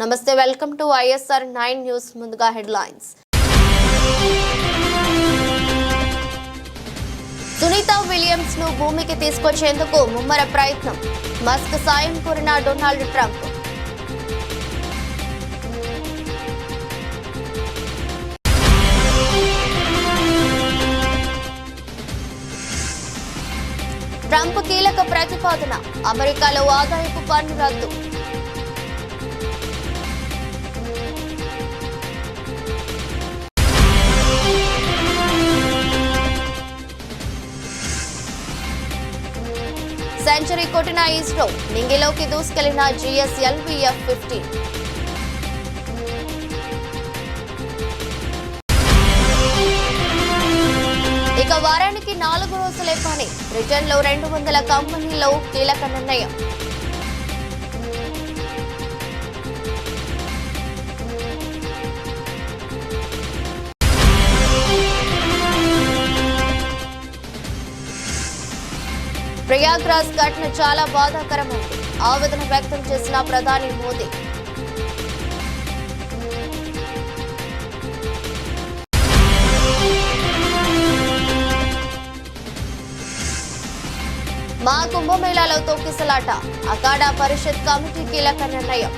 నమస్తే, welcome to ISR 9 news. ముందుగా headlines. Sunitha Williams ను భూమికి తీసుకొచ్చేందుకు ముమ్మర ప్రయత్నం. మస్క్ సాయం కోరిన డొనాల్డ్ ట్రంప్. ట్రంప్ కీలక ప్రతిపాదన. అమెరికాలో ఆదాయపు పన్ను రద్దు. సెంచరీ కొట్టిన ఇస్రో, నింగిలోకి దూసుకెళ్లిన GSLV F-15. ఇక వారానికి 4 రోజులే పని. బ్రిటన్లో 200 కంపెనీల్లో కీలక నిర్ణయం. ప్రయాగ్రాజ్ ఘటన చాలా బాధాకరమైంది. ఆవేదన వ్యక్తం చేసిన ప్రధాని మోదీ. మా కుంభమేళాలో తొక్కిసలాట. అఖాడా పరిషత్ కమిటీ కీలక నిర్ణయం.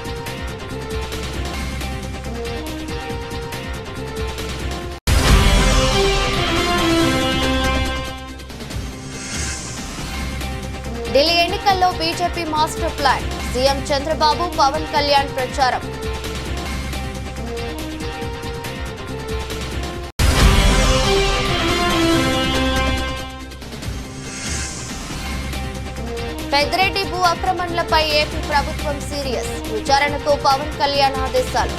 ఢిల్లీ ఎన్నికల్లో BJP master plan. CM Chandrababu, Pawan Kalyan ప్రచారం. పెద్దిరెడ్డి భూ ఆక్రమణలపై ఏపీ ప్రభుత్వం సీరియస్. విచారణకు పవన్ కళ్యాణ్ ఆదేశాలు.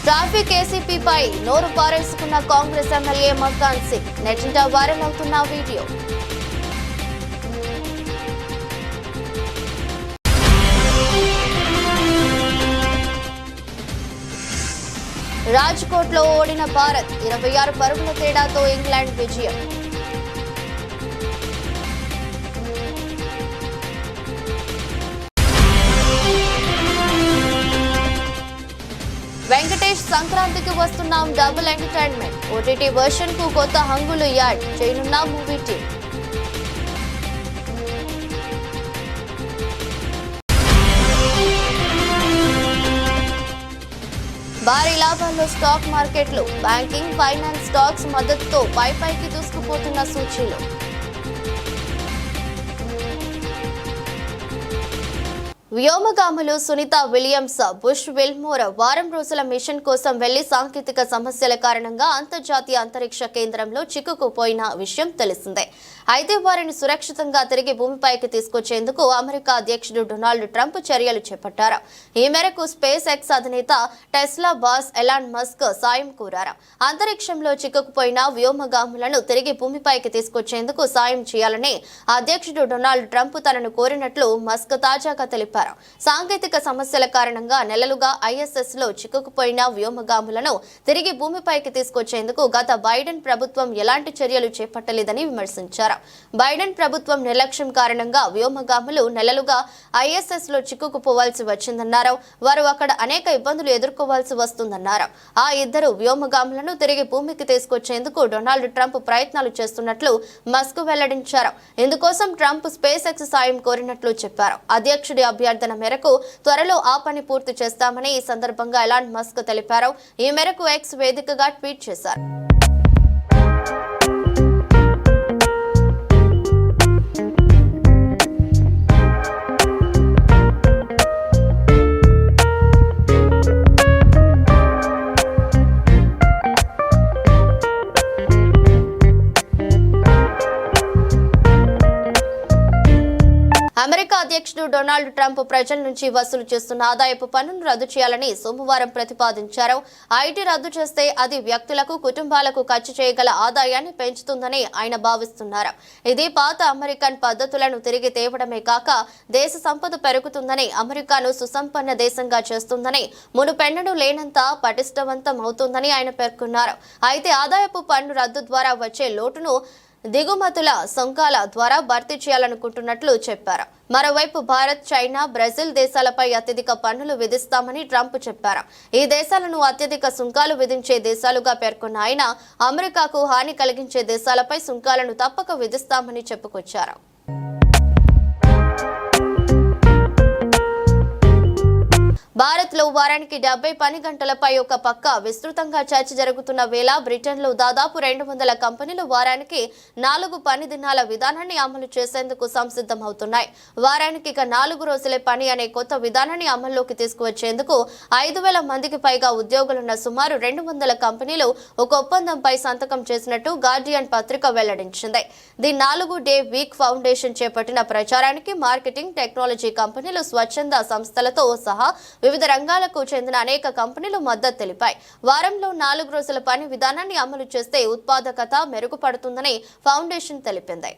ట్రాఫిక్ ఏసీపీపై నోరు పారేసుకున్న కాంగ్రెస్ ఎమ్మెల్యే మక్కాన్ సింగ్. నెట్టింట వైరల్ అవుతున్న వీడియో. రాజ్కోట్లో ఓడిన భారత్. 26 పరుగుల తేడాతో ఇంగ్లాండ్ విజయం. వెంకటేష్ సంక్రాంతికి వస్తున్నాం డబుల్ ఎంటర్టైన్మెంట్. ఓటీటీ వర్షన్ కు కొత్త హంగులు యాడ్ చేయనున్న మూవీ టీం. భారీ లాభాల్లో స్టాక్ మార్కెట్లు. బ్యాంకింగ్, ఫైనాన్స్ స్టాక్స్ మద్దతుతో పైకి దూసుకుపోతున్న సూచీలు. వ్యోమగాములు సునీతా విలియమ్స్, బుష్ విల్మోర్ వారం రోజుల మిషన్ కోసం వెళ్లి సాంకేతిక సమస్యల కారణంగా అంతర్జాతీయ అంతరిక్ష కేంద్రంలో చిక్కుకుపోయిన విషయం తెలిసిందే. అయితే వారిని సురక్షితంగా తిరిగి భూమిపైకి తీసుకొచ్చేందుకు అమెరికా అధ్యక్షుడు డొనాల్డ్ ట్రంప్ చర్యలు చేపట్టారు. ఈ మేరకు స్పేస్ ఎక్స్ అధినేత టెస్లా బాస్ ఎలాన్ మస్క్ సాయం కోరారు. అంతరిక్షంలో చిక్కుకుపోయిన వ్యోమగాములను తిరిగి భూమిపైకి తీసుకొచ్చేందుకు సాయం చేయాలని అధ్యక్షుడు డొనాల్డ్ ట్రంప్ తనను కోరినట్లు మస్క్ తాజాగా తెలిపారు. సాంకేతిక సమస్యల కారణంగా నెలలుగా ISS లో చిక్కుకుపోయిన వ్యోమగాములను తిరిగి భూమిపైకి తీసుకొచ్చేందుకు గత బైడెన్ ప్రభుత్వం ఎలాంటి చర్యలు చేపట్టలేదని విమర్శించారు. బైడెన్ ప్రభుత్వం నిర్లక్ష్యం కారణంగా వ్యోమగాములు నెలలుగా ISS లో చిక్కుకుపోవాల్సి వచ్చిందన్నారు. వారు అక్కడ అనేక ఇబ్బందులు ఎదుర్కోవాల్సి వస్తుందన్నారు. ఆ ఇద్దరు వ్యోమగాములను తిరిగి భూమికి తీసుకొచ్చేందుకు డొనాల్డ్ ట్రంప్ ప్రయత్నాలు చేస్తున్నట్లు మస్క్ వెల్లడించారు. ఇందుకోసం ట్రంప్ స్పేస్ ఎక్స్ సాయం కోరినట్లు చెప్పారు. అధ్యక్షుడి అభ్యర్థన మేరకు త్వరలో ఆ పని పూర్తి చేస్తామని ఈ సందర్భంగా ఎలాన్ మస్క్ తెలిపారు. ఈ మేరకు ఎక్స్ వేదికగా ట్వీట్ చేశారు. అమెరికా అధ్యక్షుడు డొనాల్డ్ ట్రంప్ ప్రజల నుంచి వసూలు చేస్తున్న ఆదాయపు పన్నును రద్దు చేయాలని సోమవారం ప్రతిపాదించారు. ఐటీ రద్దు చేస్తే అది వ్యక్తులకు, కుటుంబాలకు ఖర్చు చేయగల ఆదాయాన్ని పెంచుతుందని ఆయన భావిస్తున్నారు. ఇది పాత అమెరికన్ పద్ధతులను తిరిగి తేవడమే కాక దేశ సంపద పెరుగుతుందని, అమెరికాను సుసంపన్న దేశంగా చేస్తుందని, మునుపెన్నడూ లేనంత పటిష్టవంతం అవుతుందని ఆయన పేర్కొన్నారు. అయితే ఆదాయపు పన్ను రద్దు ద్వారా వచ్చే లోటును దిగుమతుల సుంకాల ద్వారా భర్తీ చేయాలనుకుంటున్నట్లు చెప్పారు. మరోవైపు భారత్, చైనా, బ్రెజిల్ దేశాలపై అత్యధిక పన్నులు విధిస్తామని ట్రంప్ చెప్పారు. ఈ దేశాలను అత్యధిక సుంకాలు విధించే దేశాలుగా పేర్కొన్న ఆయన అమెరికాకు హాని కలిగించే దేశాలపై సుంకాలను తప్పక విధిస్తామని చెప్పుకొచ్చారు. భారత్ లో వారానికి 70 పని గంటలపై ఒక పక్క విస్తృతంగా చర్చ జరుగుతున్న వేళ బ్రిటన్ లో దాదాపు 200 కంపెనీలు వారానికి 4 పని దినాల విధానాన్ని అమలు చేసేందుకు సంసిద్ధమవుతున్నాయి. వారానికి 4 రోజులే పని అనే కొత్త విధానాన్ని అమల్లోకి తీసుకువచ్చేందుకు 5,000 మందికి పైగా ఉద్యోగులున్న సుమారు 200 కంపెనీలు ఒక ఒప్పందంపై సంతకం చేసినట్టు గార్డియన్ పత్రిక వెల్లడించింది. ది 4 డే వీక్ ఫౌండేషన్ చేపట్టిన ప్రచారానికి మార్కెటింగ్, టెక్నాలజీ కంపెనీలు, స్వచ్ఛంద సంస్థలతో సహా వివిధ రంగాలకు చెందిన అనేక కంపెనీలు మద్దతు తెలిపాయి. వారంలో 4 రోజుల పని విధానాన్ని అమలు చేస్తే ఉత్పాదకత మెరుగుపడుతుందని ఫౌండేషన్ తెలిపింది.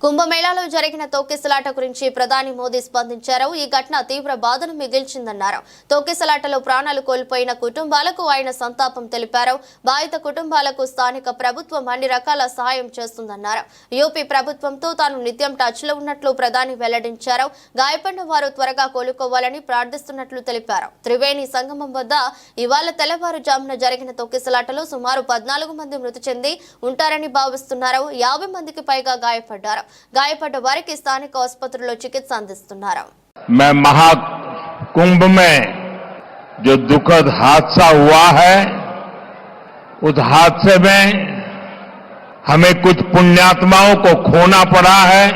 కుంభమేళాలో జరిగిన తొక్కిసలాట గురించి ప్రధాని మోదీ స్పందించారు. ఈ ఘటన తీవ్ర బాధను మిగిల్చిందన్నారు. తొక్కిసలాటలో ప్రాణాలు కోల్పోయిన కుటుంబాలకు ఆయన సంతాపం తెలిపారు. బాధిత కుటుంబాలకు స్థానిక ప్రభుత్వం అన్ని రకాల సహాయం చేస్తుందన్నారు. యూపీ ప్రభుత్వంతో తాను నిత్యం టచ్ లో ఉన్నట్లు ప్రధాని వెల్లడించారు. గాయపడిన వారు త్వరగా కోలుకోవాలని ప్రార్థిస్తున్నట్లు తెలిపారు. త్రివేణి సంగమం వద్ద ఇవాళ తెల్లవారుజామున జరిగిన తొక్కిసలాటలో సుమారు 14 మంది మృతి చెంది ఉంటారని భావిస్తున్నారు. 50 మందికి పైగా గాయపడ్డారు. గాయపడ్డ వారికి స్థానిక ఆసుపత్రుల్లో చికిత్స అందిస్తున్నారు. मैं महाकुंभ में जो दुखद हादसा हुआ है, उस हादसे में हमें कुछ पुण्यात्माओं को खोना पड़ा है.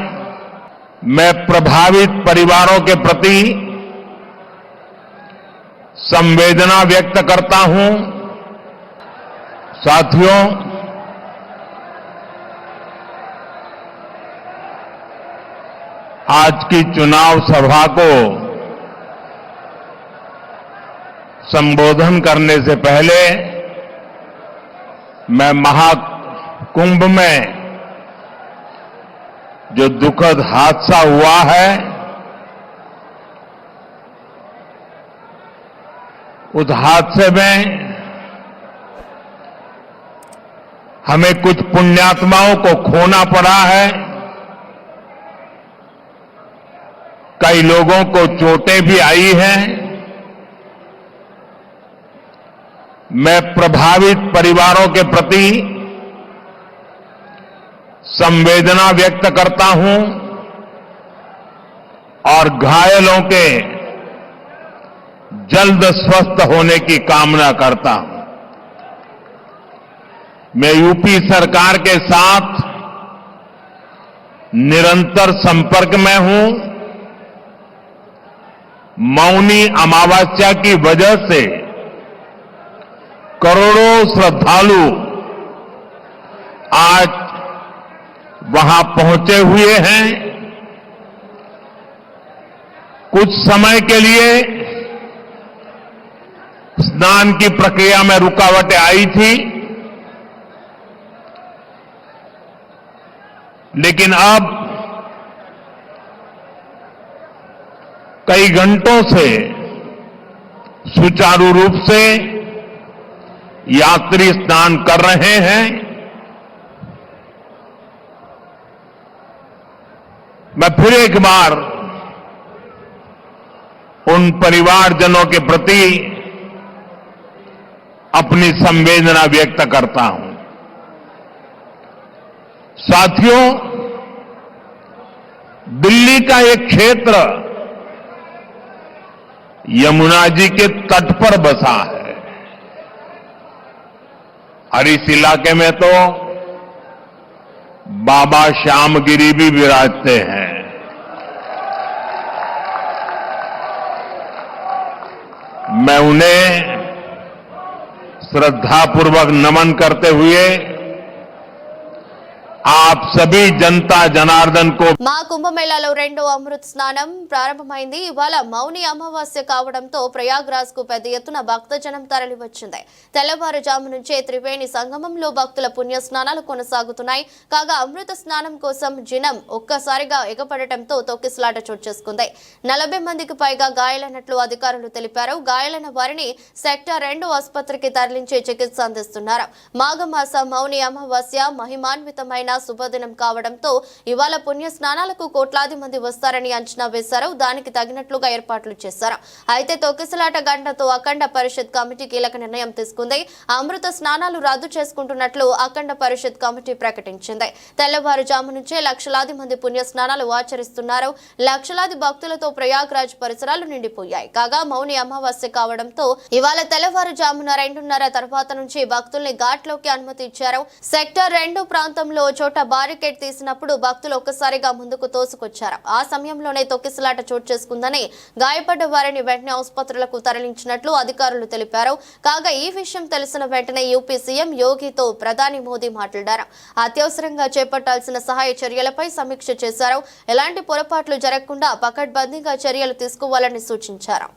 मैं प्रभावित परिवारों के प्रति संवेदना व्यक्त करता हूं. साथियों, आज की चुनाव सभा को संबोधन करने से पहले मैं महाकुंभ में जो दुखद हादसा हुआ है, उस हादसे में हमें कुछ पुण्यात्माओं को खोना पड़ा है. कई लोगों को चोटें भी आई हैं. मैं प्रभावित परिवारों के प्रति संवेदना व्यक्त करता हूं और घायलों के जल्द स्वस्थ होने की कामना करता हूं. मैं यूपी सरकार के साथ निरंतर संपर्क में हूं. मौनी अमावस्या की वजह से करोड़ों श्रद्धालु आज वहां पहुंचे हुए हैं. कुछ समय के लिए स्नान की प्रक्रिया में रुकावटें आई थी, लेकिन अब कई घंटों से सुचारू रूप से यात्री स्नान कर रहे हैं. मैं फिर एक बार उन परिवारजनों के प्रति अपनी संवेदना व्यक्त करता हूं. साथियों, दिल्ली का एक क्षेत्र यमुना जी के तट पर बसा है और इस इलाके में तो बाबा श्यामगिरी भी विराजते हैं. मैं उन्हें श्रद्धापूर्वक नमन करते हुए आप सभी जनता जनार्दन को మా కుంభమేళాలో రెండో అమృత్ స్నానం ప్రారంభమైంది. ఇవాళ మౌని అమావాస్య కావడంతో ప్రయాగ్రాజ్ కు పెద్ద ఎత్తున భక్తజనం తరలివచ్చింది. తెల్లవారుజాము నుంచే త్రివేణి సంగమంలో భక్తుల పుణ్య స్నానాలు కొనసాగుతున్నాయి. కాగా అమృత స్నానం కోసం జనం ఒక్కసారిగా ఎగపడటంతో తొక్కిసలాట చోటు చేసుకుంది. 40 మందికి పైగా గాయాలైనట్లు అధికారులు తెలిపారు. గాయాలైన వారిని సెక్టార్ 2 ఆసుపత్రికి తరలించి చికిత్స అందిస్తున్నారు. మాఘమాస మౌని అమావాస్య మహిమాన్వితమైన శుభదినం కావడంతో ఇవాళ పుణ్య స్నానాలకు కోట్లాది మంది వస్తారని అంచనా వేశారు. దానికి తగినట్లుగా ఏర్పాట్లు చేశారు. అయితే తొక్కిసలాట గంటతో అఖండ పరిషత్ కమిటీ కీలక నిర్ణయం తీసుకుంది. అమృత స్నానాలు రద్దు చేసుకుంటున్నట్లు అఖండ పరిషత్ కమిటీ ప్రకటించింది. తెల్లవారుజాము నుంచే లక్షలాది మంది పుణ్య స్నానాలు ఆచరిస్తున్నారు. లక్షలాది భక్తులతో ప్రయాగ్రాజ్ పరిసరాలు నిండిపోయాయి. కాగా మౌని అమావాస్య కావడంతో ఇవాళ తెల్లవారుజామున 2:30 తర్వాత నుంచి భక్తుల్ని ఘాట్లోకి అనుమతి ఇచ్చారు. సెక్టార్ 2 ప్రాంతంలో చోట బారికేడ్ తీసినప్పుడు భక్తులు ఒక్కసారిగా ముందుకు తోసుకొచ్చారు. ఆ సమయంలోనే తొక్కిసలాట చోటు చేసుకుందని, గాయపడ్డ వారిని వెంటనే ఆసుపత్రులకు తరలించినట్లు అధికారులు తెలిపారు. కాగా ఈ విషయం తెలిసిన వెంటనే యూపీ సీఎం యోగితో ప్రధాని మోదీ మాట్లాడారు. అత్యవసరంగా చేపట్టాల్సిన సహాయ చర్యలపై సమీక్ష చేశారు. ఎలాంటి పొరపాట్లు జరగకుండా పకడ్బందీగా చర్యలు తీసుకోవాలని సూచించారు.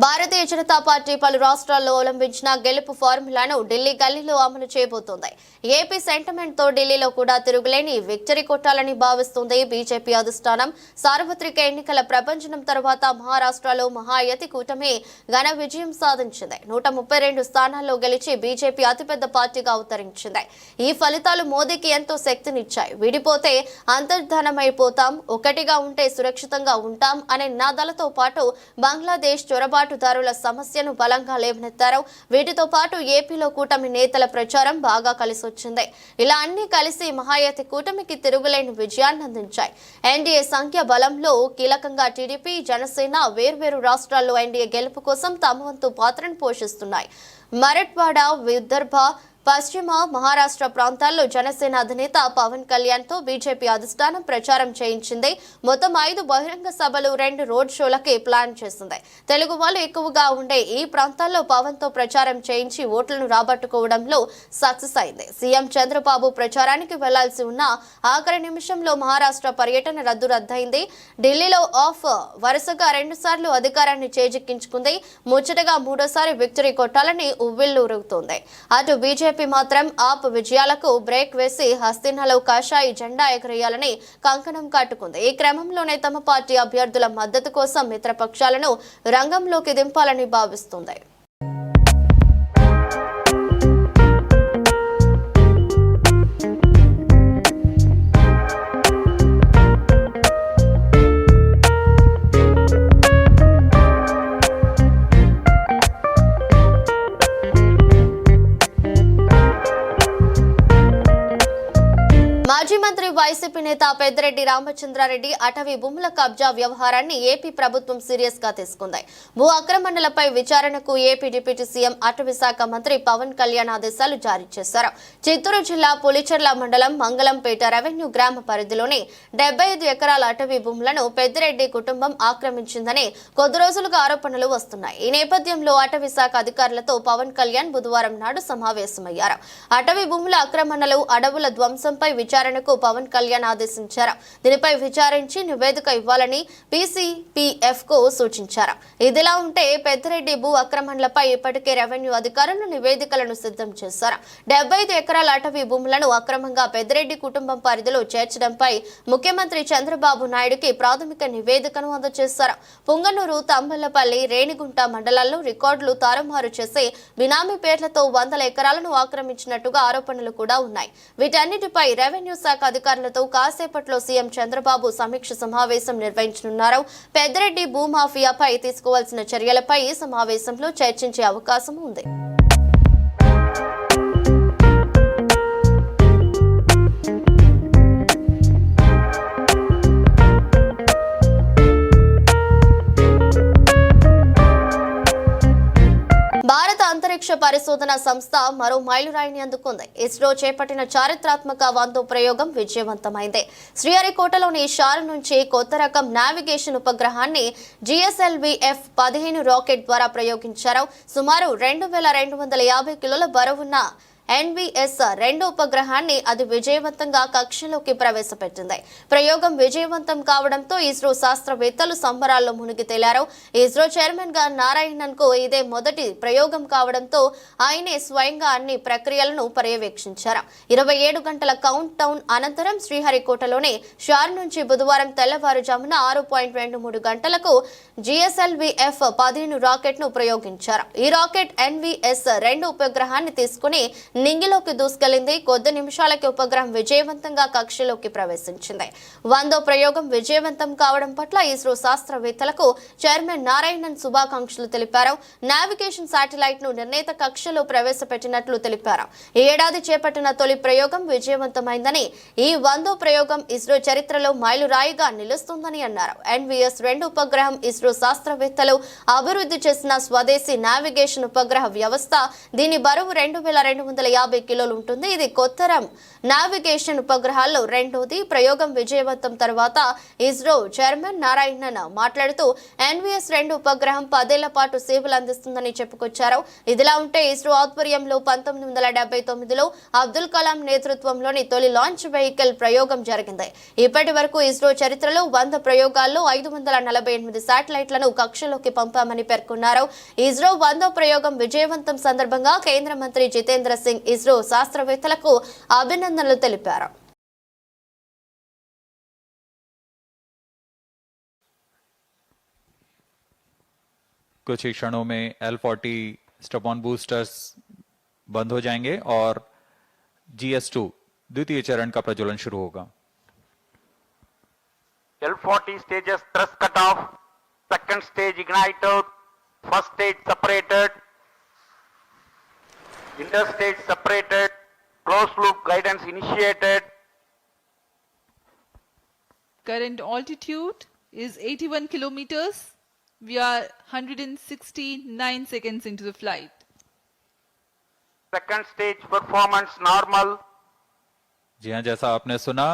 భారతీయ జనతా పార్టీ పలు రాష్ట్రాల్లో అవలంబించిన గెలుపు ఫార్ములాను ఢిల్లీ గల్లీలో అమలు చేయబోతోంది. ఏపీ సెంటిమెంట్ తో ఢిల్లీలో కూడా తిరుగులేని విక్టరీ కొట్టాలని భావిస్తుంది బీజేపీ అధిష్టానం. సార్వత్రిక ఎన్నికల ప్రభంజనం తర్వాత మహారాష్ట్రలో మహాయతి కూటమి ఘన విజయం సాధించింది. 132 స్థానాల్లో గెలిచి బీజేపీ అతిపెద్ద పార్టీగా అవతరించింది. ఈ ఫలితాలు మోదీకి ఎంతో శక్తినిచ్చాయి. విడిపోతే అంతర్ధానమైపోతాం, ఒకటిగా ఉంటే సురక్షితంగా ఉంటాం అనే నినాదాలతో పాటు బంగ్లాదేశ్ చొరబాటుదారుల సమస్యను బలంగా లేవనెత్తారు. వీటితో పాటు ఏపీలో కూటమి నేతల ప్రచారం బాగా కలిసొచ్చింది. ఇలా అన్ని కలిసి మహాయతి కూటమికి తిరుగులేని విజయాన్ని అందించాయి. ఎన్డీఏ సంఖ్య బలంలో కీలకంగా టీడీపీ, జనసేన వేర్వేరు రాష్ట్రాల్లో ఎన్డీఏ గెలుపు కోసం తమ వంతు పాత్రను పోషిస్తున్నాయి. మరాఠ్వాడ, విదర్భ, పశ్చిమ మహారాష్ట్ర ప్రాంతాల్లో జనసేన అధినేత పవన్ కళ్యాణ్ తో బీజేపీ అధిష్టానం ప్రచారం చేయించింది. మొత్తం 5 బహిరంగ సభలు, 2 రోడ్ షోలకి ప్లాన్ చేసింది. తెలుగు వాళ్ళు ఎక్కువగా ఉండే ఈ ప్రాంతాల్లో పవన్ తో ప్రచారం చేయించి ఓట్లను రాబట్టుకోవడంలో సక్సెస్ అయింది. సీఎం చంద్రబాబు ప్రచారానికి వెళ్లాల్సి ఉన్న ఆఖరి నిమిషంలో మహారాష్ట్ర పర్యటన రద్దయింది. ఢిల్లీలో ఆఫ్ వరుసగా 2 సార్లు అధికారాన్ని చేజిక్కించుకుంది. ముచ్చటగా 3వ విక్టరీ కొట్టాలని ఉవ్విళ్లూరుతోంది. అటు బీజేపీ మాత్రం ఆప్ విజయాలకు బ్రేక్ వేసి హస్తినాలో కాషాయి జెండా ఎగరేయాలని కంకణం కట్టుకుంది. ఈ క్రమంలోనే తమ పార్టీ అభ్యర్థుల మద్దతు కోసం మిత్రపక్షాలను రంగంలోకి దింపాలని భావిస్తుంది. మాజీ మంత్రి వైసీపీ నేత పెద్దిరెడ్డి రామచంద్రారెడ్డి అటవీ భూముల కబ్జా వ్యవహారాన్ని ఏపీ ప్రభుత్వం సీరియస్ గా తీసుకుంది. భూ ఆక్రమణలపై విచారణకు ఏపీ డిప్యూటీ సీఎం అటవీ శాఖ మంత్రి పవన్ కళ్యాణ్ ఆదేశాలు జారీ చేశారు. చిత్తూరు జిల్లా పులిచెర్ల మండలం మంగళంపేట రెవెన్యూ గ్రామ పరిధిలోని 75 ఎకరాల అటవీ భూములను పెద్దిరెడ్డి కుటుంబం ఆక్రమించిందని కొద్ది రోజులుగా ఆరోపణలు వస్తున్నాయి. ఈ నేపథ్యంలో అటవీ శాఖ అధికారులతో పవన్ కళ్యాణ్ బుధవారం నాడు సమావేశమయ్యారు. అటవీ భూముల ఆక్రమణలు, అడవుల ధ్వంసంపై విచారణకు పవన్ కళ్యాణ్ ఆదేశించారు. దీనిపై విచారించి నివేదిక ఇవ్వాలని పీసీపీఎఫ్ కు సూచించారు. ఇదిలా ఉంటే పెద్దిరెడ్డి భూ ఆక్రమణలపై ఇప్పటికే రెవెన్యూ అధికారులు నివేదికలను సిద్ధం చేశారు. 75 ఎకరాల అటవీ భూములను అక్రమంగా పెద్దిరెడ్డి కుటుంబం పరిధిలో చేర్చడంపై ముఖ్యమంత్రి చంద్రబాబు నాయుడుకి ప్రాథమిక నివేదికను అందజేశారు. పుంగనూరు, తంబలపల్లి, రేణిగుంట మండలాల్లో రికార్డులు తారుమారు చేసి బినామీ పేర్లతో 100 ఎకరాలను ఆక్రమించినట్టుగా ఆరోపణలు కూడా ఉన్నాయి. వీటన్నిటిపై రెవెన్యూ శాఖ అధికారులతో కాసేపట్లో సీఎం చంద్రబాబు సమీక్ష సమావేశం నిర్వహించనున్నారు. పెద్దిరెడ్డి భూమాఫియాపై తీసుకోవాల్సిన చర్యలపై ఈ సమావేశంలో చర్చించే అవకాశం ఉంది. భారత పరిశోధన సంస్థ మరో మైలురాయిని అందుకుంది. ఇస్రో చేపట్టిన చారిత్రాత్మక 100వ ప్రయోగం విజయవంతమైంది. శ్రీహరికోటలోని షార్ నుంచి కొత్త రకం నావిగేషన్ ఉపగ్రహాన్ని GSLV-F-15 రాకెట్ ద్వారా ప్రయోగించారు. సుమారు 2250 కిలోల బరువున్న NVS-2 ఉపగ్రహాన్ని అది విజయవంతంగా కక్షలోకి ప్రవేశపెట్టింది. ప్రయోగం విజయవంతం కావడంతో ఇస్రో శాస్త్రవేత్తలు సంబరాల్లో మునిగి తేలారు. ఇస్రో చైర్మన్ గా నారాయణన్ కు ఇదే మొదటి ప్రయోగం కావడంతో ఆయనే స్వయంగా అన్ని ప్రక్రియలను పర్యవేక్షించారు. 27 గంటల కౌంట్ డౌన్ అనంతరం శ్రీహరికోటలోని షార్ నుంచి బుధవారం తెల్లవారుజామున 6.23 గంటలకు GSLV-F-15 రాకెట్ ను ప్రయోగించారు. ఈ రాకెట్ NVS-2 ఉపగ్రహాన్ని తీసుకుని నింగిలోకి దూసుకెళ్లింది. కొద్ది నిమిషాలకి ఉపగ్రహం విజయవంతంగా కక్షలోకి ప్రవేశించింది. 100వ ప్రయోగం విజయవంతం కావడం పట్ల ఇస్రో శాస్త్రవేత్తలకు చైర్మన్ నారాయణన్ శుభాకాంక్షలు తెలిపారు. నావిగేషన్ శాటిలైట్ ను నిర్ణీత కక్షలో ప్రవేశపెట్టినట్లు తెలిపారు. ఈ ఏడాది చేపట్టిన తొలి ప్రయోగం విజయవంతమైందని, ఈ 100వ ప్రయోగం ఇస్రో చరిత్రలో మైలురాయిగా నిలుస్తుందని అన్నారు. NVS-2 ఉపగ్రహం ఇస్రో శాస్త్రవేత్తలు అభివృద్ధి చేసిన స్వదేశీ నావిగేషన్ ఉపగ్రహ వ్యవస్థ. దీని బరువు 2250 కిలోలు ఉంటుంది. ఇది కొత్తరం నావిగేషన్ ఉపగ్రహాల్లో రెండోది. ప్రయోగం విజయవంతం తర్వాత ఇస్రో చైర్మన్ నారాయణన్ మాట్లాడుతూ NVS-2 ఉపగ్రహం 10 ఏళ్ల పాటు సేవలు అందిస్తుందని చెప్పుకొచ్చారు. ఇదిలా ఉంటే ఇస్రో ఆధ్వర్యంలో 1979లో అబ్దుల్ కలాం నేతృత్వంలోని తొలి లాంచ్ వెహికల్ ప్రయోగం జరిగింది. ఇప్పటి వరకు ఇస్రో చరిత్రలో 100 ప్రయోగాల్లో 548 శాటిలైట్లను కక్షలోకి పంపామని పేర్కొన్నారు. ఇస్రో 100వ ప్రయోగం విజయవంతం సందర్భంగా కేంద్ర మంత్రి జితేంద్ర సింగ్ ఇస్రో శాస్త్రవేత్తలకు అభినందనలు తెలిపారు. कुछ ही क्षणों में L40 स्ट्रपॉन बूस्टर्स बंद हो जाएंगे और GS2 द्वितीय चरण का प्रज्वलन शुरू होगा. L40 stages thrust cutoff, second stage ignited, first stage separated, interstage separated, closed loop guidance initiated. Current altitude is 81 kilometers. We are 169 seconds into the flight. Second stage performance normal. जी हाँ, जैसा आपने सुना,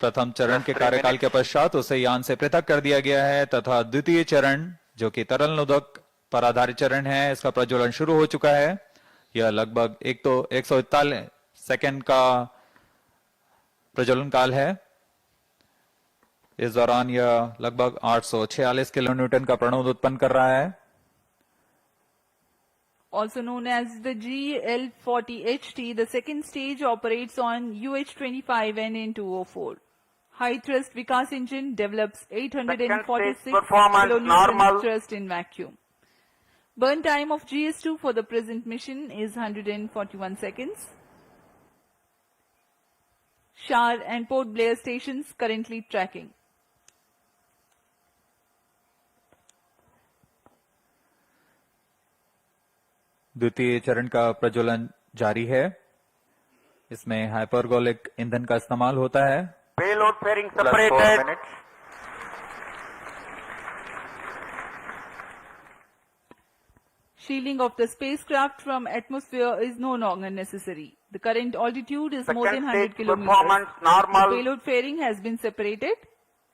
प्रथम चरण के कार्यकाल के पश्चात उसे यान से पृथक कर दिया गया है तथा द्वितीय चरण जो कि तरल नोदक पर आधारित चरण है, इसका प्रज्वलन शुरू हो चुका है. यह लगभग 141 सेकंड का प्रज्वलन काल है. इस दौरान यह लगभग 846 किलोन्यूटन का प्रणोद उत्पन्न कर रहा है. Also known as the GL40HT, the second stage operates on UH-25NN204. High thrust Vikas engine develops 846 performance kilonewton normal. thrust in vacuum. Burn time of GS2 for the present mission is 141 seconds. Shar and Port Blair stations currently tracking. द्वितीय चरण का प्रज्वलन जारी है. इसमें hypergolic ईंधन का इस्तेमाल होता है. Payload fairing separated. Shielding of the spacecraft from atmosphere is no longer necessary. The current altitude is more than Second 100 stage kilometers. performance The normal. payload fairing has been separated.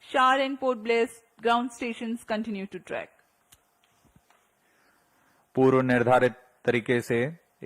Shar and Port Blair ground stations continue to track. पूर्व निर्धारित तरीके से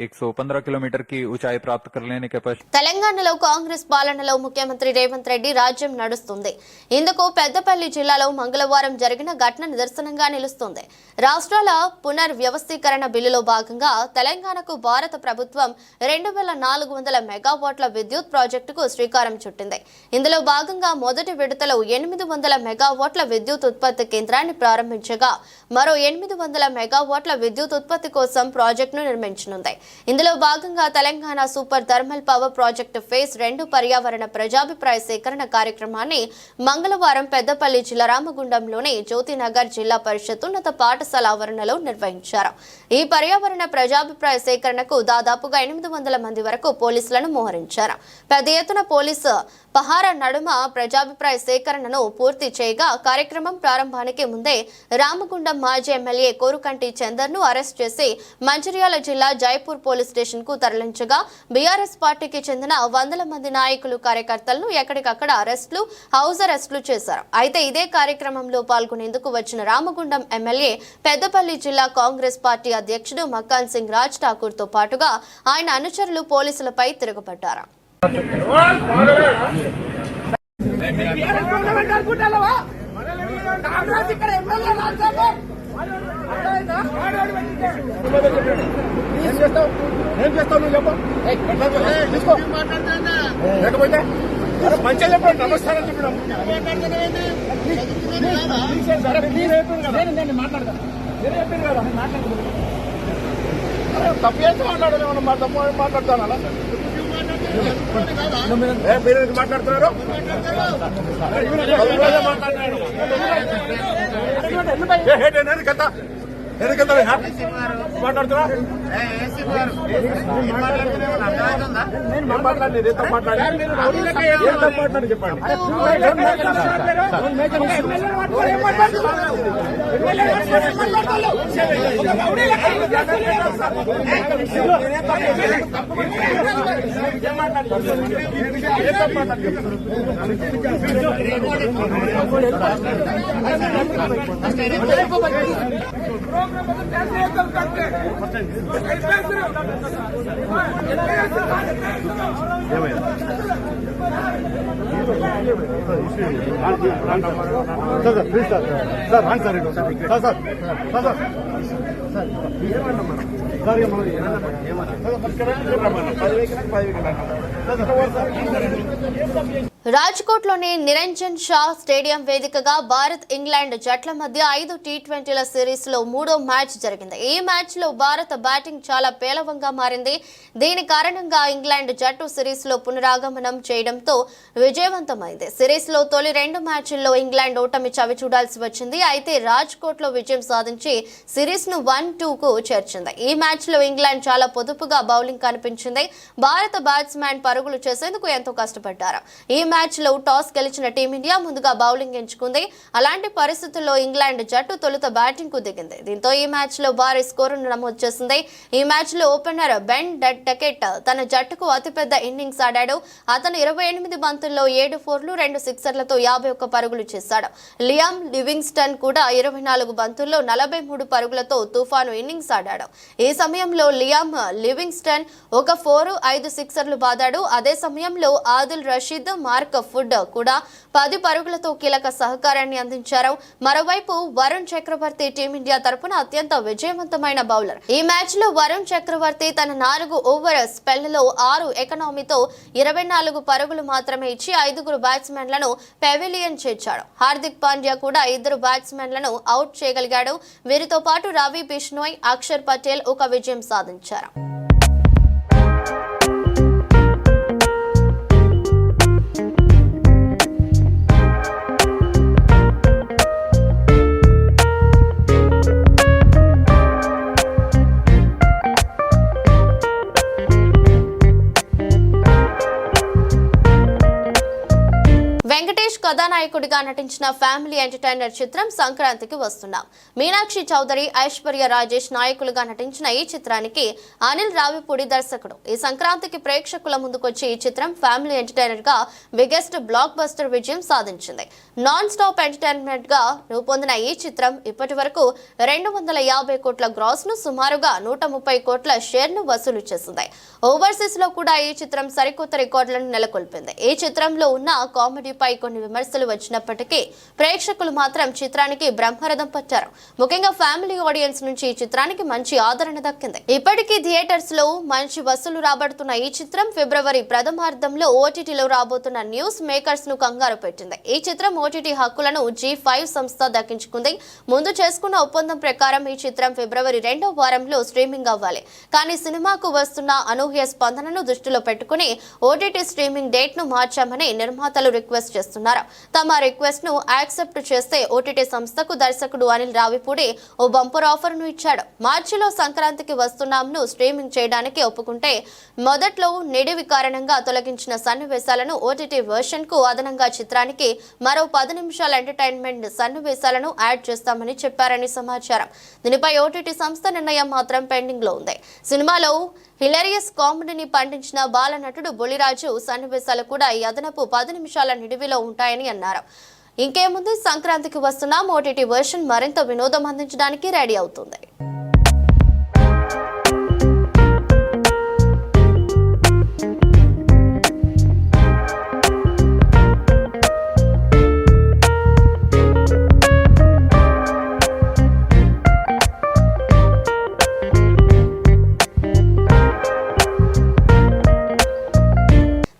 115 kilometre की ऊंचाई प्राप्त कर लेने के पश्चात తెలంగాణలో కాంగ్రెస్ పాలనలో ముఖ్యమంత్రి రేవంత్ రెడ్డి రాజ్యం నడుస్తుంది. ఇందుకు పెద్దపల్లి జిల్లాలో మంగళవారం జరిగిన ఘటన నిదర్శనంగా నిలుస్తుంది. రాష్ట్రాల పునర్వ్యవస్థీకరణ బిల్లులో భాగంగా తెలంగాణకు భారత ప్రభుత్వం 2400 మెగావాట్ల విద్యుత్ ప్రాజెక్టుకు శ్రీకారం చుట్టింది. ఇందులో భాగంగా మొదటి విడతలో 800 మెగావాట్ల విద్యుత్ ఉత్పత్తి కేంద్రాన్ని ప్రారంభించగా మరో 800 మెగావాట్ల విద్యుత్ ఉత్పత్తి కోసం ప్రాజెక్టును నిర్మించనుంది. ఇందులో భాగంగా Telangana super thermal power project phase 2 పర్యావరణ ప్రజాభిప్రాయ సేకరణ కార్యక్రమాన్ని మంగళవారం పెద్దపల్లి జిల్లా రామగుండంలోని జ్యోతినగర్ జిల్లా పరిషత్ ఉన్నత పాఠశాల ఆవరణలో నిర్వహించారు. ఈ పర్యావరణ ప్రజాభిప్రాయ సేకరణకు దాదాపుగా 800 మంది వరకు పోలీసులను మోహరించారు. పెద్ద ఎత్తున పోలీసు పహారా నడుమ ప్రజాభిప్రాయ సేకరణను పూర్తి చేయగా కార్యక్రమం ప్రారంభానికి ముందే రామగుండం మాజీ ఎమ్మెల్యే కోరుకంటి చందర్ను అరెస్ట్ చేసి మంచిర్యాల జిల్లా జైపూర్ పోలీస్ స్టేషన్ కు తరలించగా బీఆర్ఎస్ పార్టీకి చెందిన 100 మంది నాయకులు కార్యకర్తలను ఎక్కడికక్కడ అరెస్టులు హౌస్ అరెస్టులు చేశారు. అయితే ఇదే కార్యక్రమంలో పాల్గొనేందుకు వచ్చిన రామగుండం ఎమ్మెల్యే పెద్దపల్లి జిల్లా కాంగ్రెస్ పార్టీ అధ్యక్షుడు మక్కాన్ సింగ్ రాజ్ ఠాకూర్ తో పాటుగా ఆయన అనుచరులు పోలీసులపై తిరుగుబడ్డారు. మంచిగా చెప్పండి, నమస్కారం చెప్పడం మాట్లాడతాను కదా తప్పు చేస్తే మాట్లాడలేమన్నా మా తప్పు మాట్లాడతాను అలా మీరు మాట్లాడుతున్నారు ఎందుకంత మాట్లాడుతున్నా మాట్లాడి చెప్పండి. రాజ్కోట్లోని నిరంజన్ షా స్టేడియం వేదికగా భారత్ ఇంగ్లాండ్ జట్ల మధ్య 5 టీ20ల సిరీస్ లో 3వ మ్యాచ్ జరిగింది. ఈ మ్యాచ్ లో భారత బ్యాటింగ్ చాలా పేలవంగా మారింది. దీని కారణంగా ఇంగ్లాండ్ జట్టు సిరీస్ లో పునరాగమనం చేయడంతో విజయవంతమైంది. సిరీస్ లో తొలి 2 మ్యాచ్ల్లో ఇంగ్లాండ్ ఓటమి చవి చూడాల్సి వచ్చింది. అయితే రాజ్కోట్ లో విజయం సాధించి సిరీస్ ను 1-2కు చేర్చింది. ఈ మ్యాచ్ లో ఇంగ్లాండ్ చాలా పొదుపుగా బౌలింగ్ కనిపించింది. భారత బ్యాట్స్మెన్ పరుగులు చేసేందుకు ఎంతో కష్టపడ్డారు. ఈ మ్యాచ్ లో టాస్ గెలిచిన టీమిండియా ముందుగా బౌలింగ్ ఎంచుకుంది. అలాంటి పరిస్థితుల్లో ఇంగ్లాండ్ జట్టు తొలుత బ్యాటింగ్ కు దిగింది. దీంతో ఈ మ్యాచ్ లో భారీ స్కోరును నమోదు చేసింది. ఈ మ్యాచ్ లో ఓపెనర్ బెన్ డకెట్ తన జట్టుకు అతిపెద్ద ఇన్నింగ్స్ ఆడాడు. అతను 28 బంతుల్లో 7 ఫోర్లు 2 సిక్సర్లతో 51 పరుగులు చేశాడు. లియామ్ లివింగ్స్టన్ కూడా 24 బంతుల్లో 43 పరుగులతో తుఫాను ఇన్నింగ్స్ ఆడాడు. ఈ సమయంలో లియామ్ లివింగ్స్టన్ 1 ఫోర్ 5 సిక్సర్లు బాదాడు. అదే సమయంలో ఆదిల్ రషీద్ మార్క్ ఫుడ్ కూడా 10 పరుగులతో కీలక సహకారాన్ని అందించారు. మరోవైపు వరుణ్ చక్రవర్తి టీమిండియా తరపున అత్యంత విజయవంతమైన బౌలర్. ఈ మ్యాచ్ లో వరుణ్ చక్రవర్తి తన 4 ఓవర్ స్పెల్ లో 6 ఎకనామీతో 24 పరుగులు మాత్రమే ఇచ్చి 5 బ్యాట్స్మెన్లను పెవిలియన్ చేర్చాడు. హార్దిక్ పాండ్యా కూడా 2 బ్యాట్స్మెన్లను అవుట్ చేయగలిగాడు. వీరితో పాటు రవి బిష్నోయ్, అక్షర్ పటేల్ ఒక విజయం సాధించారు. వెంకటేష్ కథానాయకుడిగా నటించిన ఫ్యామిలీ ఎంటర్టైనర్ చిత్రం సంక్రాంతికి వస్తున్నాం. మీనాక్షి చౌదరి, ఐశ్వర్య రాజేష్ నాయకులుగా నటించిన ఈ చిత్రానికి అనిల్ రావిపూడి దర్శకుడు. ఈ సంక్రాంతికి ప్రేక్షకుల ముందుకొచ్చి ఈ చిత్రం ఫ్యామిలీ ఎంటర్టైనర్ గా బిగ్గెస్ట్ బ్లాక్ బస్టర్ విజయం సాధించింది. నాన్ స్టాప్ ఎంటర్టైన్మెంట్ గా రూపొందిన ఈ చిత్రం ఇప్పటి వరకు 250 కోట్ల గ్రాస్ ను సుమారుగా 130 కోట్ల షేర్ ను వసూలు చేసింది. ఓవర్సీస్ లో కూడా ఈ చిత్రం సరికొత్త రికార్డులను నెలకొల్పింది. ఈ చిత్రంలో ఉన్న కామెడీపై చిత్రంపై కొన్ని విమర్శలు వచ్చినప్పటికీ ప్రేక్షకులు మాత్రం చిత్రానికి బ్రహ్మరథం పట్టారు. ముఖ్యంగా ఫ్యామిలీ ఆడియన్స్ నుంచి ఈ చిత్రానికి మంచి ఆదరణ దక్కింది. ఇప్పటికీ థియేటర్స్ లో మంచి వసూలు రాబడుతున్న ఈ చిత్రం ఫిబ్రవరి ప్రథమార్థంలో ఓటీటీలో రాబోతున్న న్యూస్ మేకర్స్ ను కంగారు పెట్టింది. ఈ చిత్రం ఓటీటీ హక్కులను G5 సంస్థ దక్కించుకుంది. ముందు చేసుకున్న ఒప్పందం ప్రకారం ఈ చిత్రం ఫిబ్రవరి 2వ వారంలో స్ట్రీమింగ్ అవ్వాలి. కానీ సినిమాకు వస్తున్న అనూహ్య స్పందనను దృష్టిలో పెట్టుకుని ఓటీటీ స్ట్రీమింగ్ డేట్ ను మార్చామని నిర్మాతలు రిక్వెస్ట్ చేస్తున్నారు. తమ రిక్వెస్ట్ ను యాక్సెప్ట్ చేస్తే ఓటీటీ సంస్థకు దర్శకుడు అనిల్ రావిపూడి ఓ బంపర్ ఆఫర్ ను ఇచ్చాడు. మార్చిలో సంక్రాంతికి వస్తున్నాంను స్ట్రీమింగ్ చేయడానికి ఒప్పుకుంటే మొదట్లో నిడివి కారణంగా తొలగించిన సన్నివేశాలను ఓటీటీ వెర్షన్ కు అదనంగా చిత్రానికి మరో 10 నిమిషాల ఎంటర్టైన్మెంట్ సన్నివేశాలను యాడ్ చేస్తామని చెప్పారని సమాచారం. దీనిపై ఓటీటీ సంస్థ నిర్ణయం మాత్రం పెండింగ్ లో ఉంది. సినిమాలో హిలేరియస్ కామెడీని పండించిన బాలనటుడు బొలిరాజు సన్నివేశాలు కూడా ఈ అదనపు 10 నిమిషాల నిడివిలో ఉంటాయని అన్నారు. ఇంకేముంది, సంక్రాంతికి వస్తున్నాం ఓటీటీ వెర్షన్ మరింత వినోదం అందించడానికి రెడీ అవుతుంది.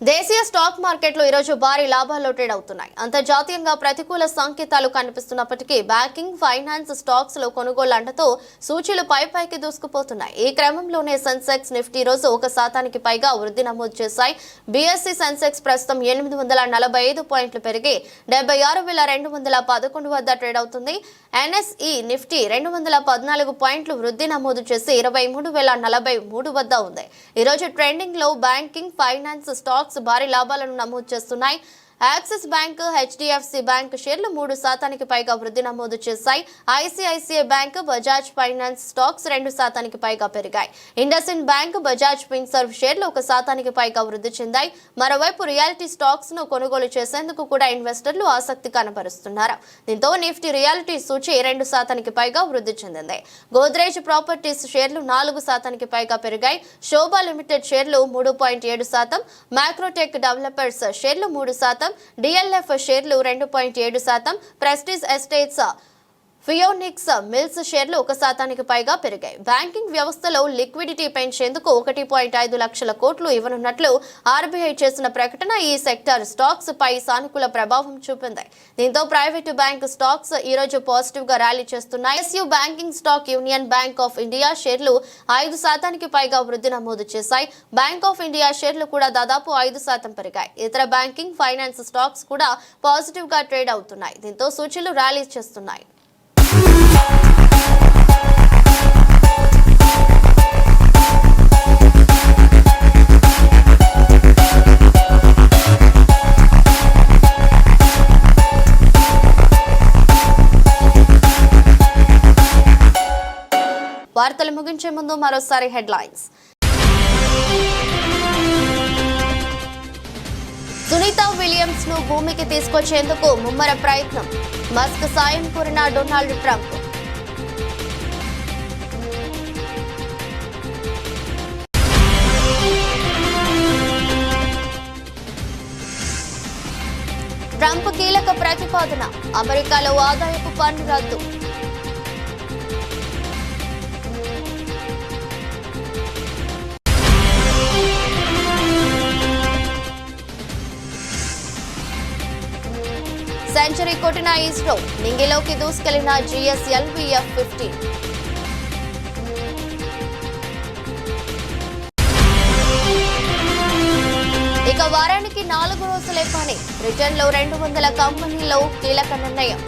దేశీయ స్టాక్ మార్కెట్లు ఈ రోజు భారీ లాభాల్లో ట్రేడ్ అవుతున్నాయి. అంతర్జాతీయంగా ప్రతికూల సంకేతాలు కనిపిస్తున్నప్పటికీ బ్యాంకింగ్, ఫైనాన్స్ స్టాక్స్ లో కొనుగోళ్ల అండతో సూచీలు పైకి దూసుకుపోతున్నాయి. ఈ క్రమంలోనే సెన్సెక్స్, నిఫ్టీ రోజు 1% పైగా వృద్ధి నమోదు చేశాయి. బీఎస్సీ సెన్సెక్స్ ప్రస్తుతం 845 పాయింట్లు పెరిగి 76,211 వద్ద ట్రేడ్ అవుతుంది. ఎన్ఎస్ఈ నిఫ్టీ 214 పాయింట్లు వృద్ధి నమోదు చేసి 23,043 వద్ద ఉంది. ఈ రోజు ట్రెండింగ్ లో బ్యాంకింగ్, ఫైనాన్స్ స్టాక్స్ భారీ లాభాలను నమోదు చేస్తున్నాయి. యాక్సిస్ బ్యాంక్, హెచ్డిఎఫ్సి బ్యాంక్ షేర్లు 3% పైగా వృద్ధి నమోదు చేశాయి. ICICI bank, Bajaj finance stocks 2% పైగా పెరిగాయి. ఇండస్ఇండ్ బ్యాంక్, బజాజ్ ఫిన్సర్వ్ షేర్లు 1% పైగా వృద్ధి చెందాయి. మరోవైపు రియాలిటీ స్టాక్స్ ను కొనుగోలు చేసేందుకు కూడా ఇన్వెస్టర్లు ఆసక్తి కనబరుస్తున్నారు. దీంతో నిఫ్టీ రియాలిటీ సూచి 2% పైగా వృద్ధి చెందింది. గోద్రేజ్ ప్రాపర్టీస్ షేర్లు 4% పైగా పెరిగాయి. శోభా లిమిటెడ్ షేర్లు 3.7%, మ్యాక్రోటెక్ డెవలపర్స్ షేర్లు 3%, డిఎల్ఎఫ్ షేర్లు 2.7%, ప్రెస్టీజ్ ఎస్టేట్స్, ఫియోనిక్స్ మిల్స్ షేర్లు 1% పైగా పెరిగాయి. బ్యాంకింగ్ వ్యవస్థలో లిక్విడిటీ పెంచేందుకు 1.5 లక్షల కోట్లు ఇవ్వనున్నట్లు ఆర్బీఐ చేసిన ప్రకటన ఈ సెక్టర్ స్టాక్స్ పై సానుకూల ప్రభావం చూపింది. దీంతో ప్రైవేటు బ్యాంక్ స్టాక్స్ ఈ రోజు పాజిటివ్ గా ర్యాలీ చేస్తున్నాయి. SU banking stock union bank of India షేర్లు 5% పైగా వృద్ధి నమోదు చేశాయి. బ్యాంక్ ఆఫ్ ఇండియా షేర్లు కూడా దాదాపు 5% పెరిగాయి. ఇతర బ్యాంకింగ్, ఫైనాన్స్ స్టాక్స్ కూడా పాజిటివ్ గా ట్రేడ్ అవుతున్నాయి. దీంతో సూచీలు ర్యాలీ చేస్తున్నాయి. వార్తలు ముగించే ముందు మరోసారి హెడ్లైన్స్. సునీత విలియమ్స్ ను భూమికి తీసుకొచ్చేందుకు ముమ్మర ప్రయత్నం. మస్క్ సాయం కోరిన డొనాల్డ్ ట్రంప్. ట్రంప్ కీలక ప్రతిపాదన, అమెరికాలో ఆదాయపు పన్ను రద్దు. సెంచరీ కొట్టిన ఇస్రో, నింగిలోకి దూసుకెళ్లిన GSLV F-15. ఇక వారానికి 4 రోజులే పని, బ్రిటన్లో 200 కంపెనీల్లో కీలక నిర్ణయం.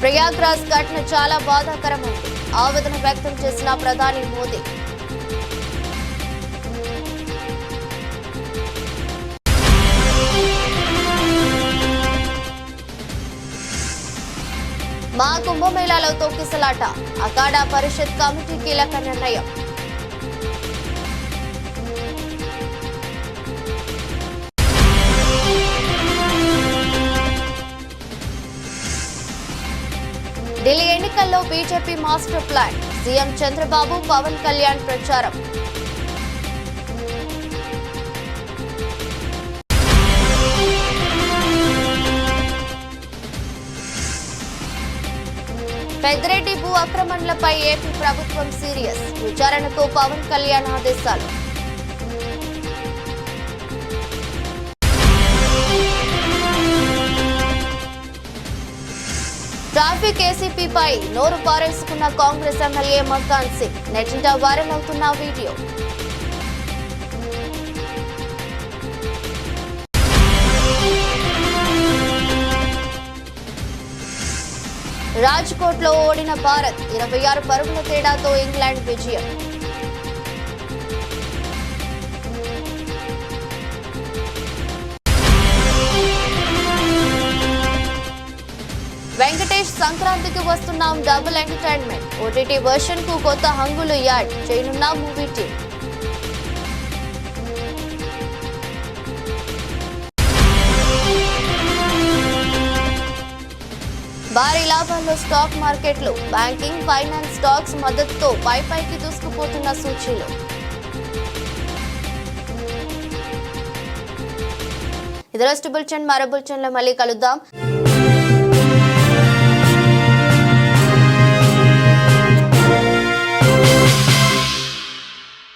ప్రయాగ్రాజ్ ఘటన చాలా బాధాకరమైంది, ఆవేదన వ్యక్తం చేసిన ప్రధాని మోదీ. మా కుంభమేళాలో తొక్కిసలాట, అఖాడా పరిషత్ కమిటీ కీలక నిర్ణయం. ఎన్నికల్లో BJP master plan CM Chandrababu Pawan Kalyan ప్రచారం. పెద్దిరెడ్డి భూ ఆక్రమణలపై ఏపీ ప్రభుత్వం సీరియస్, విచారణకు పవన్ కళ్యాణ్ ఆదేశాలు. ట్రాఫిక్ ఏసీపీపై నోరు పారేసుకున్న కాంగ్రెస్ ఎమ్మెల్యే మక్కాన్ సింగ్, నెట్టింట వైరల్ అవుతున్న వీడియో. రాజ్కోట్లో ఓడిన భారత్ 26 పరుగుల తేడాతో ఇంగ్లాండ్ విజయం. వెంకటేష్ సంక్రాంతికి వస్తున్నాం డబుల్ ఎంటర్టైన్మెంట్, ఓటీటీ వర్షన్ కు కొత్త హంగులు యాడ్ చేయనున్న మూవీ టీమ్. భారీ లాభాల్లో స్టాక్ మార్కెట్లు, బ్యాంకింగ్, ఫైనాన్స్ స్టాక్స్ మద్దతుతో పైకి దూసుకుపోతున్న సూచీలు. ఇది బులెటిన్, మరో బులెటిన్లో మళ్ళీ కలుద్దాం.